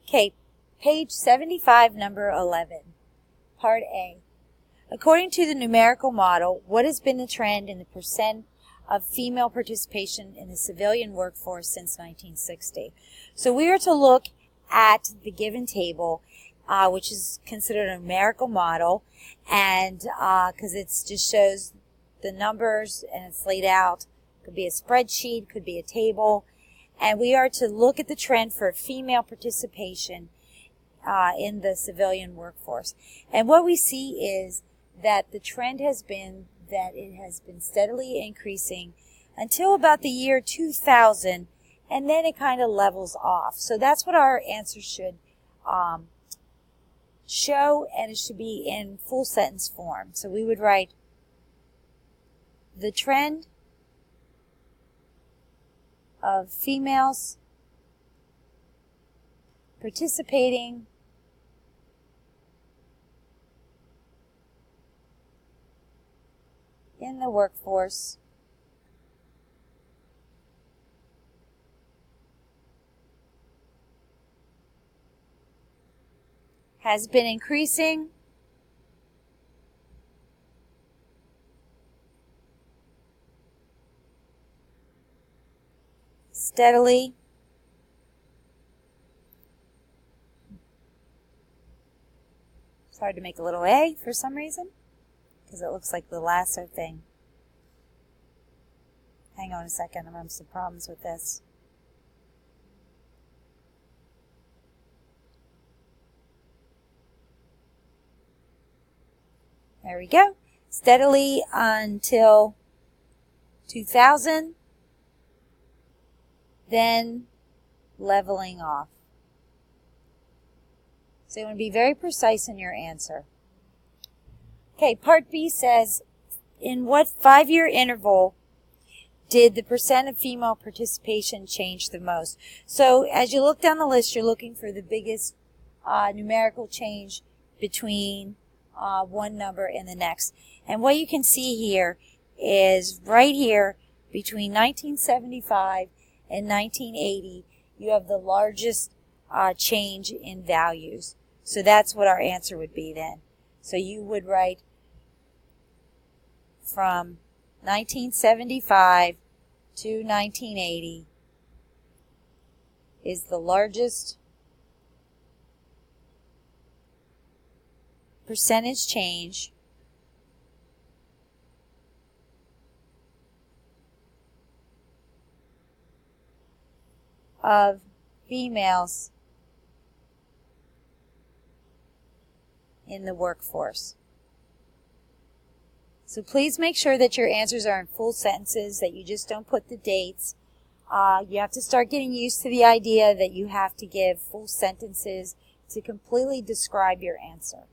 Okay, page 75, number 11, part A. According to the numerical model, what has been the trend in the percent of female participation in the civilian workforce since 1960? So we are to look at the given table, which is considered a numerical model, and because it just shows the numbers and it's laid out. Could be a spreadsheet, could be a table, and we are to look at the trend for female participation in the civilian workforce. And what we see is that the trend has been that it has been steadily increasing until about the year 2000, and then it kind of levels off. So that's what our answer should show, and it should be in full sentence form. So we would write the trend of females participating in the workforce has been increasing steadily it's hard to make a little A for some reason because it looks like the lasso thing. Hang on a second, I'm having some problems with this. There we go. Steadily until 2000, then leveling off. So you want to be very precise in your answer. Okay, part B says, in what 5-year interval did the percent of female participation change the most? So as you look down the list, you're looking for the biggest numerical change between one number and the next. And what you can see here is right here between 1975 and 1980, you have the largest change in values. So that's what our answer would be then. So you would write from 1975 to 1980 is the largest percentage change of females in the workforce. So please make sure that your answers are in full sentences, that you just don't put the dates. You have to start getting used to the idea that you have to give full sentences to completely describe your answer.